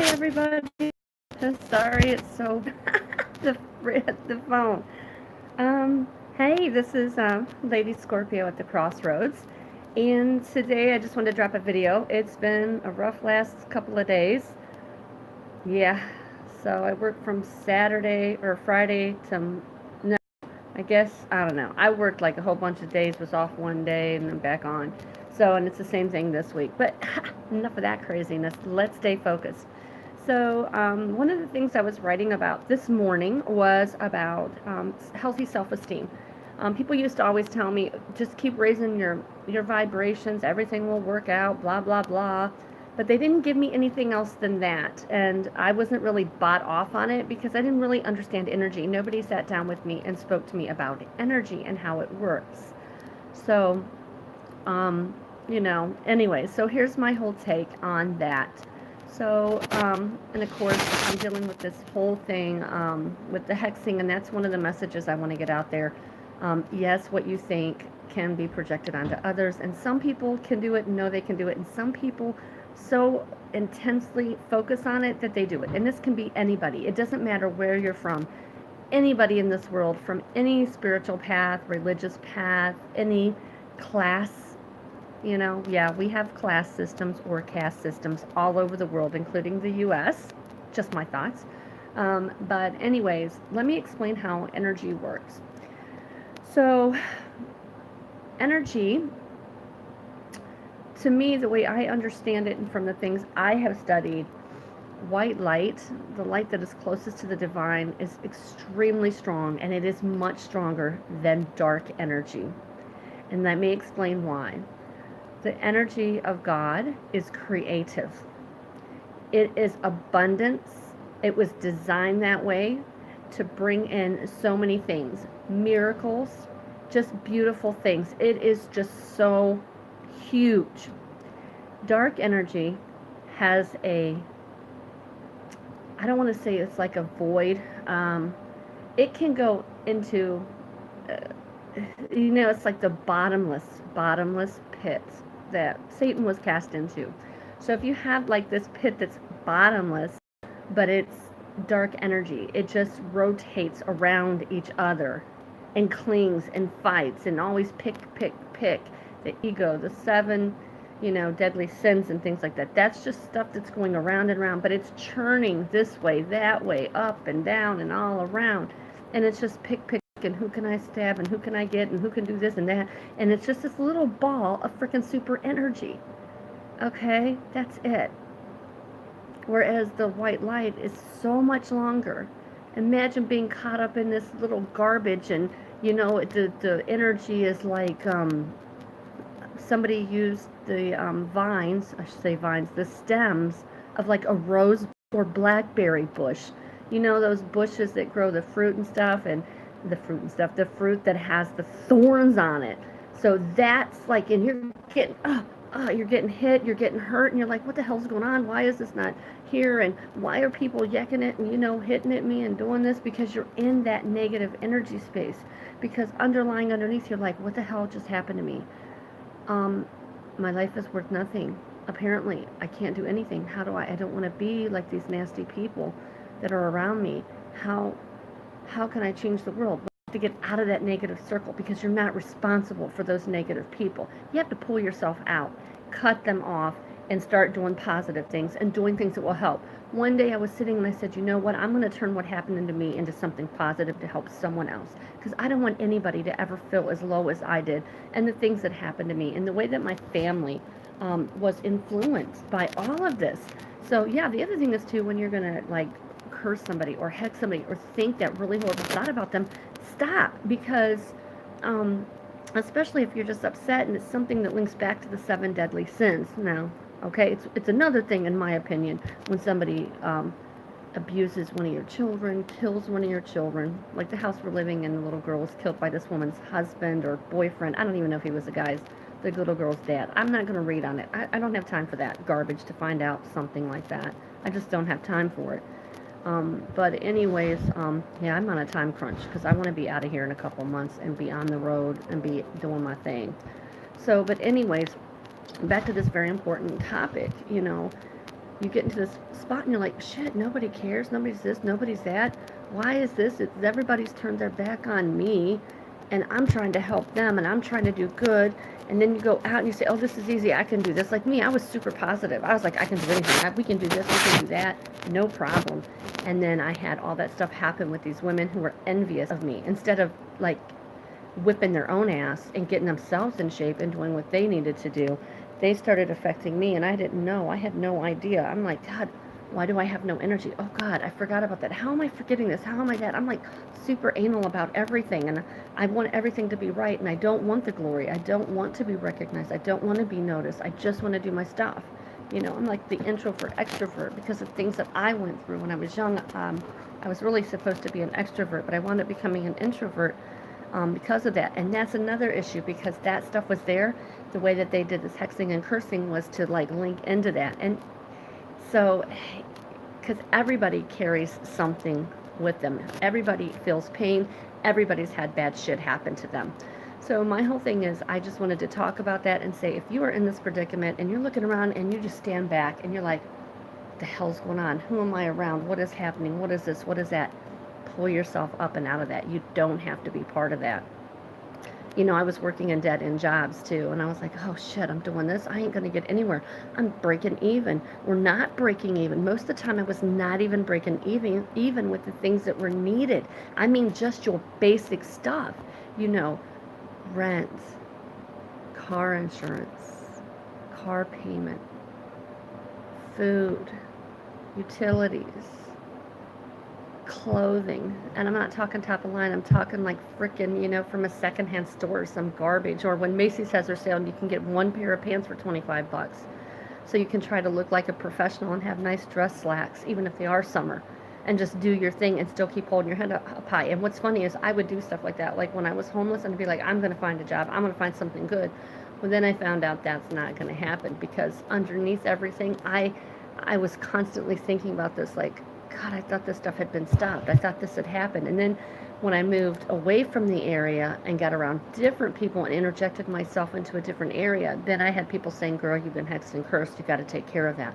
everybody. Sorry, it's so the phone. Hey, this is Lady Scorpio at the Crossroads, and today I just wanted to drop a video. It's been a rough last couple of days. Yeah, so I worked from Saturday or Friday to no, I guess I don't know. I worked like a whole bunch of days, was off one day, and then back on. So, and it's the same thing this week. But enough of that craziness. Let's stay focused. So, one of the things I was writing about this morning was about healthy self-esteem. People used to always tell me, just keep raising your vibrations, everything will work out, blah blah blah. But they didn't give me anything else than that, and I wasn't really bought off on it because I didn't really understand energy. Nobody sat down with me and spoke to me about energy and how it works. So, um, anyway, so here's my whole take on that. So, and of course, I'm dealing with this whole thing with the hexing, and that's one of the messages I want to get out there. Yes, what you think can be projected onto others, and some people can do it and know they can do it, and some people so intensely focus on it that they do it. And this can be anybody, it doesn't matter where you're from. Anybody in this world, from any spiritual path, religious path, any class. Yeah, we have class systems or caste systems all over the world, including the US. Just my thoughts. But, anyways, let me explain how energy works. So, energy, to me, the way I understand it and from the things I have studied, white light, the light that is closest to the divine, is extremely strong, and it is much stronger than dark energy. And let me explain why. The energy of God is creative. It is abundance. It was designed that way to bring in so many things, miracles, just beautiful things. It is just so huge. Dark energy has I don't want to say it's like a void. It can go into, it's like the bottomless pit that Satan was cast into. So if you have like this pit that's bottomless, but it's dark energy, it just rotates around each other and clings and fights and always pick. The ego, the seven, deadly sins and things like that. That's just stuff that's going around and around, but it's churning this way, that way, up and down and all around. And it's just pick, and who can I stab and who can I get and who can do this and that. And it's just this little ball of freaking super energy. Okay, that's it. Whereas the white light is so much longer. Imagine being caught up in this little garbage, and the energy is like somebody used the vines, I should say vines, the stems of like a rose or blackberry bush. Those bushes that grow the fruit and stuff, the fruit that has the thorns on it. So that's like, and you're getting hit, you're getting hurt, and you're like, what the hell's going on? Why is this not here? And why are people yakking it and, hitting at me and doing this? Because you're in that negative energy space. Because underneath, you're like, what the hell just happened to me? My life is worth nothing. Apparently, I can't do anything. I don't want to be like these nasty people that are around me. How can I change the world? To get out of that negative circle, because you're not responsible for those negative people. You have to pull yourself out, cut them off, and start doing positive things and doing things that will help. One day I was sitting and I said, you know what, I'm going to turn what happened to me into something positive to help someone else, because I don't want anybody to ever feel as low as I did, and the things that happened to me and the way that my family was influenced by all of this. So yeah, the other thing is too, when you're going to like curse somebody or hex somebody or think that really horrible thought about them, stop. Because especially if you're just upset and it's something that links back to the seven deadly sins. Now, okay, it's another thing, in my opinion, when somebody abuses one of your children, kills one of your children, like the house we're living in, the little girl was killed by this woman's husband or boyfriend. I don't even know if he was the little girl's dad. I'm not going to read on it. I don't have time for that garbage to find out something like that. I just don't have time for it. But anyways, yeah, I'm on a time crunch because I want to be out of here in a couple months and be on the road and be doing my thing. So, but anyways, back to this very important topic, you get into this spot and you're like, shit, nobody cares, nobody's this, nobody's that. Why is this? Everybody's turned their back on me, and I'm trying to help them, and I'm trying to do good. And then you go out and you say, oh, this is easy, I can do this. Like me, I was super positive. I was like, I can do anything. We can do this, we can do that, no problem. And then I had all that stuff happen with these women who were envious of me. Instead of like whipping their own ass and getting themselves in shape and doing what they needed to do, they started affecting me, and I didn't know. I had no idea. I'm like, God, why do I have no energy? Oh, God, I forgot about that. How am I forgetting this? How am I that? I'm like super anal about everything, and I want everything to be right, and I don't want the glory. I don't want to be recognized. I don't want to be noticed. I just want to do my stuff. I'm like the introvert, extrovert because of things that I went through when I was young. I was really supposed to be an extrovert, but I wound up becoming an introvert because of that. And that's another issue because that stuff was there. The way that they did this hexing and cursing was to like link into that. And so, because everybody carries something with them, everybody feels pain, everybody's had bad shit happen to them. So my whole thing is I just wanted to talk about that and say, if you are in this predicament and you're looking around and you just stand back and you're like, what the hell's going on? Who am I around? What is happening? What is this? What is that? Pull yourself up and out of that. You don't have to be part of that. I was working in dead-end jobs too, and I was like, oh shit, I'm doing this. I ain't going to get anywhere. I'm breaking even. We're not breaking even. Most of the time, I was not even breaking even with the things that were needed. I mean, just your basic stuff, rent, car insurance, car payment, food, utilities, clothing. And I'm not talking top of line. I'm talking like frickin', from a secondhand store or some garbage. Or when Macy's has their sale and you can get one pair of pants for $25. So you can try to look like a professional and have nice dress slacks, even if they are summer. And just do your thing and still keep holding your head up high. And what's funny is I would do stuff like that. Like when I was homeless, I'd be like, I'm going to find a job. I'm going to find something good. Well, then I found out that's not going to happen because underneath everything, I was constantly thinking about this, like, God, I thought this stuff had been stopped. I thought this had happened. And then when I moved away from the area and got around different people and interjected myself into a different area, then I had people saying, girl, you've been hexed and cursed. You got to take care of that.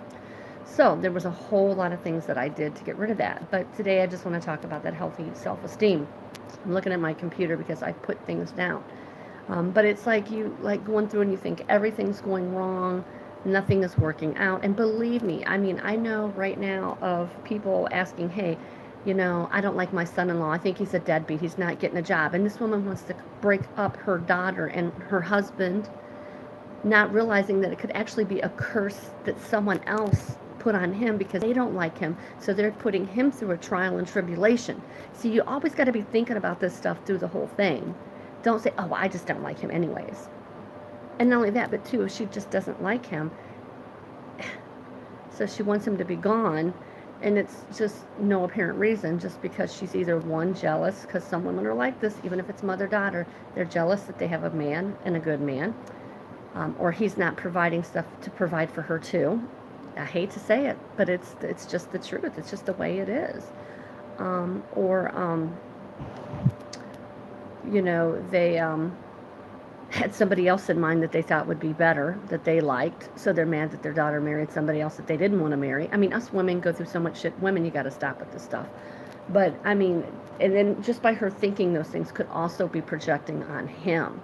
So there was a whole lot of things that I did to get rid of that. But today I just want to talk about that healthy self-esteem. I'm looking at my computer because I put things down. But it's like you like going through and you think everything's going wrong. Nothing is working out. And believe me, I mean, I know right now of people asking, hey, I don't like my son-in-law. I think he's a deadbeat. He's not getting a job. And this woman wants to break up her daughter and her husband, not realizing that it could actually be a curse that someone else put on him because they don't like him. So they're putting him through a trial and tribulation. See, you always got to be thinking about this stuff through the whole thing. Don't say, oh, I just don't like him anyways. And not only that, but too, if she just doesn't like him, so she wants him to be gone, and it's just no apparent reason, just because she's either one, jealous, because some women are like this, even if it's mother-daughter, they're jealous that they have a man and a good man, or he's not providing stuff to provide for her too. I hate to say it, but it's just the truth. It's just the way it is. They had somebody else in mind that they thought would be better, that they liked, so they're mad that their daughter married somebody else that they didn't want to marry. I mean, us women go through so much shit. Women, you got to stop with this stuff. But, I mean, and then just by her thinking those things could also be projecting on him.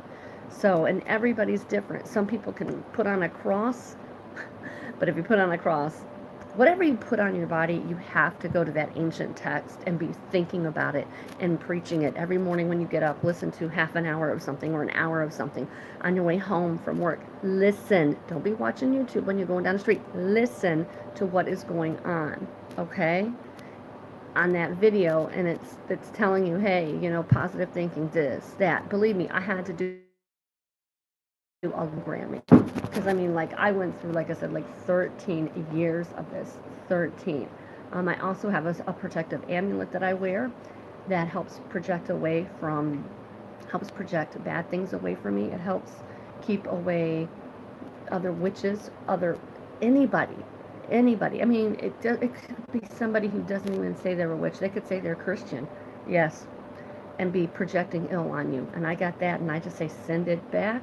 So, and everybody's different. Some people can put on a cross, but if you put on a cross, whatever you put on your body, you have to go to that ancient text and be thinking about it and preaching it. Every morning when you get up, listen to half an hour of something or an hour of something. On your way home from work, listen. Don't be watching YouTube when you're going down the street. Listen to what is going on, okay? On that video, and it's telling you, hey, positive thinking, this, that. Believe me, I had to do a programming because I mean, like, I went through, like I said, like 13 years of this. 13. I also have a protective amulet that I wear that helps project bad things away from me. It helps keep away other witches, anybody. I mean, it could be somebody who doesn't even say they're a witch. They could say they're Christian, yes, and be projecting ill on you. And I got that, and I just say send it back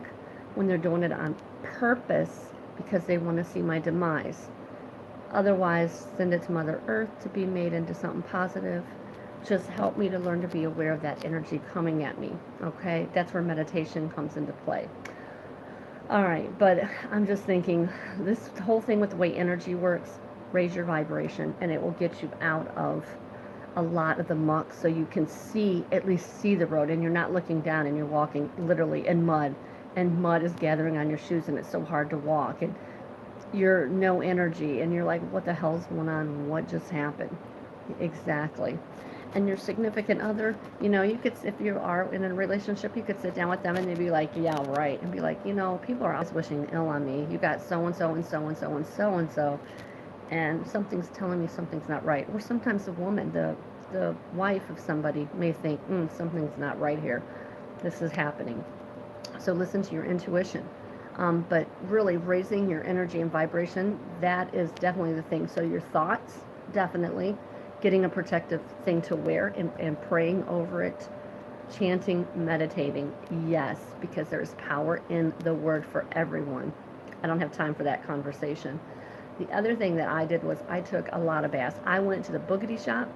when they're doing it on purpose because they want to see my demise. Otherwise, send it to Mother Earth to be made into something positive. Just help me to learn to be aware of that energy coming at me. Okay? That's where meditation comes into play. All right, but I'm just thinking this whole thing with the way energy works, raise your vibration and it will get you out of a lot of the muck so you can see, at least see the road, and you're not looking down and you're walking literally in mud, and mud is gathering on your shoes and it's so hard to walk, and you're no energy and you're like, what the hell's going on? What just happened? Exactly. And your significant other, you could, if you are in a relationship, you could sit down with them and they'd be like, yeah, right. And be like, people are always wishing ill on me. You got so and so and so and so and so and so, and something's telling me something's not right. Or sometimes the woman, the wife of somebody may think, something's not right here. This is happening. So listen to your intuition. But really raising your energy and vibration, that is definitely the thing. So your thoughts, definitely. Getting a protective thing to wear and praying over it. Chanting, meditating, yes, because there's power in the word for everyone. I don't have time for that conversation. The other thing that I did was I took a lot of baths. I went to the boogity shop,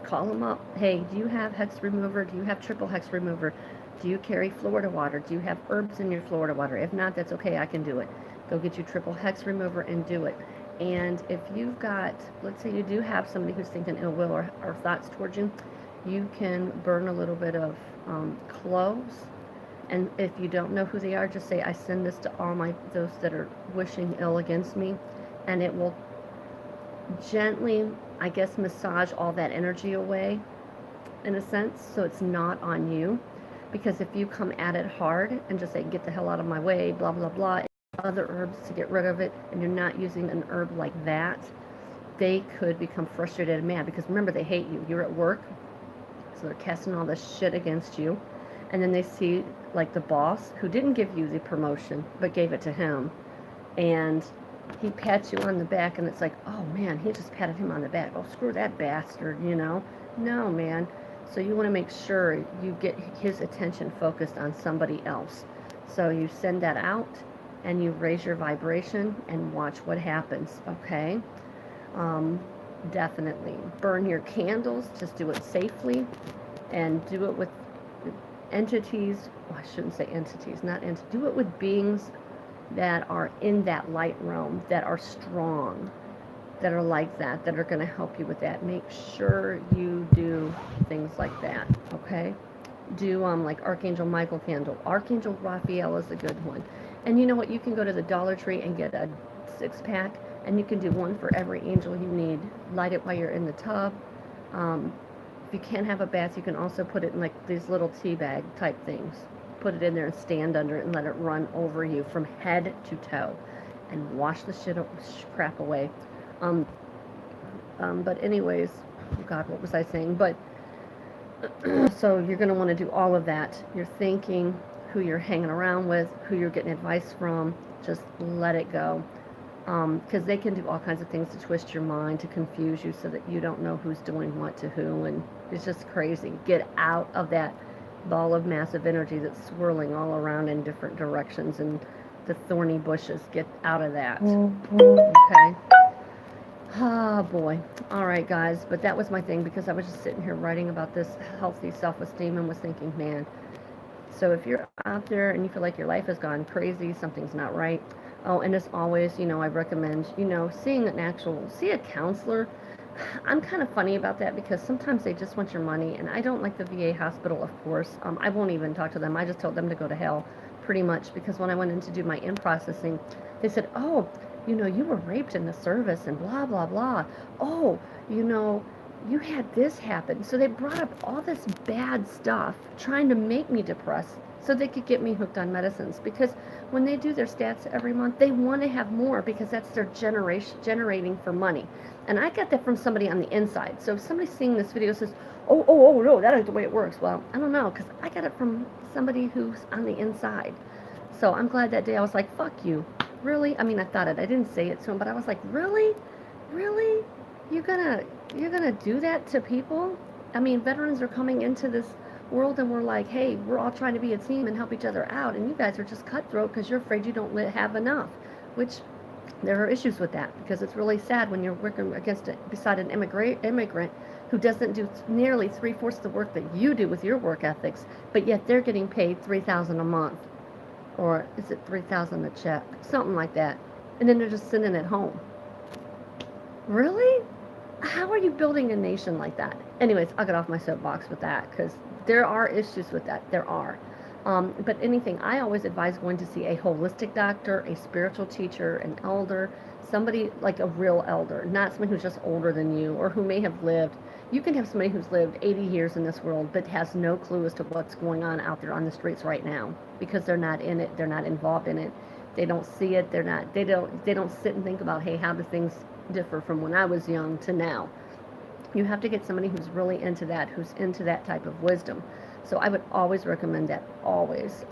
call them up. Hey, do you have hex remover? Do you have triple hex remover? Do you carry Florida water? Do you have herbs in your Florida water? If not, that's okay. I can do it. Go get you triple hex remover and do it. And if you've got, let's say you do have somebody who's thinking ill will or thoughts towards you, you can burn a little bit of cloves. And if you don't know who they are, just say, I send this to all those that are wishing ill against me. And it will gently, I guess, massage all that energy away, in a sense, so it's not on you. Because if you come at it hard and just say, get the hell out of my way, blah, blah, blah, and other herbs to get rid of it, and you're not using an herb like that, they could become frustrated and mad. Because remember, they hate you. You're at work, so they're casting all this shit against you. And then they see, like, the boss, who didn't give you the promotion, but gave it to him. And he pats you on the back, and it's like, oh, man, he just patted him on the back. Oh, screw that bastard, No, man. So you want to make sure you get his attention focused on somebody else. So you send that out, and you raise your vibration, and watch what happens, okay? Definitely. Burn your candles. Just do it safely, and do it with entities. Well, I shouldn't say entities, not entities. Do it with beings that are in that light realm, that are strong, that are like that are going to help you with that. Make sure you do things like that, okay? Do like Archangel Michael candle. Archangel Raphael is a good one. And you know what? You can go to the Dollar Tree and get a 6-pack, and you can do one for every angel you need. Light it while you're in the tub. If you can't have a bath, you can also put it in like these little tea bag type things. Put it in there and stand under it and let it run over you from head to toe, and wash the crap away. But anyways, oh God, what was I saying? But so you're going to want to do all of that. You're thinking, who you're hanging around with, who you're getting advice from. Just let it go. Because they can do all kinds of things to twist your mind, to confuse you so that you don't know who's doing what to who, and it's just crazy. Get out of that ball of massive energy that's swirling all around in different directions and the thorny bushes. Get out of that. Okay? Oh boy. All right, guys. But that was my thing, because I was just sitting here writing about this healthy self-esteem and was thinking, man. So if you're out there and you feel like your life has gone crazy, something's not right. Oh, and as always, I recommend, seeing see a counselor. I'm kind of funny about that, because sometimes they just want your money, and I don't like the VA hospital, of course. I won't even talk to them. I just told them to go to hell, pretty much, because when I went in to do my in-processing, they said, oh, you were raped in the service and blah, blah, blah. Oh, you had this happen. So they brought up all this bad stuff, trying to make me depressed so they could get me hooked on medicines. Because when they do their stats every month, they want to have more, because that's their generating for money. And I got that from somebody on the inside. So if somebody seeing this video says, oh, no, that is the way it works. Well, I don't know, because I got it from somebody who's on the inside. So I'm glad that day I was like, fuck you. Really? I mean, I thought it. I didn't say it to him, but I was like, really? Really? You're gonna do that to people? I mean, veterans are coming into this world, and we're like, hey, we're all trying to be a team and help each other out, and you guys are just cutthroat because you're afraid you don't have enough, which There are issues with that because it's really sad when you're working beside an immigrant who doesn't do nearly three-fourths the work that you do with your work ethics, but yet they're getting paid 3,000 a month, or is it 3,000 a check, something like that, and then they're just sitting at home. Really? How are you building a nation like that? Anyways, I'll get off my soapbox with that because there are issues with that. There are. But anything, I always advise going to see a holistic doctor, a spiritual teacher, an elder, somebody like a real elder, not someone who's just older than you or who may have lived. You can have somebody who's lived 80 years in this world but has no clue as to what's going on out there on the streets right now because they're not in it, they're not involved in it, they don't see it, they don't sit and think about, hey, how do things differ from when I was young to now. You have to get somebody who's really into that, who's into that type of wisdom. So I would always recommend that, always.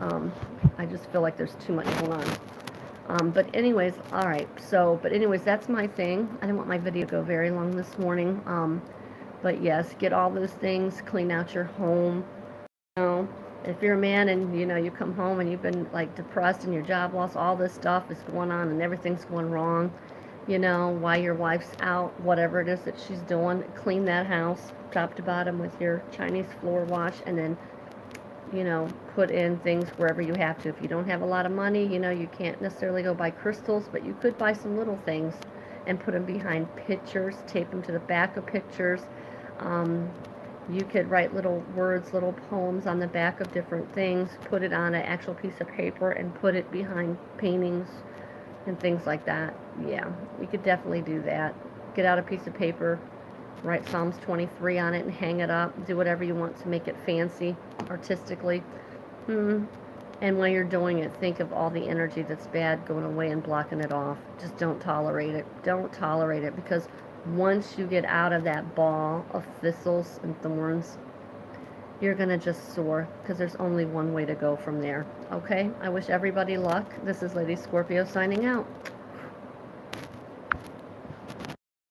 I just feel like there's too much going on. But anyways, all right. So, but anyways, that's my thing. I didn't want my video to go very long this morning. But yes, get all those things, clean out your home. You know, if you're a man and you come home and you've been like depressed and your job loss, all this stuff is going on and everything's going wrong, while your wife's out, whatever it is that she's doing, clean that house top to bottom with your Chinese floor wash, and then, put in things wherever you have to. If you don't have a lot of money, you can't necessarily go buy crystals, but you could buy some little things and put them behind pictures, tape them to the back of pictures. Um, you could write little words, little poems on the back of different things, put it on an actual piece of paper, and put it behind paintings and things like that. Yeah, we could definitely do that. Get out a piece of paper, write Psalms 23 on it and hang it up. Do whatever you want to make it fancy, artistically. And while you're doing it, think of all the energy that's bad going away and blocking it off. Just don't tolerate it. Don't tolerate it, because once you get out of that ball of thistles and thorns, you're going to just soar, because there's only one way to go from there. Okay? I wish everybody luck. This is Lady Scorpio signing out.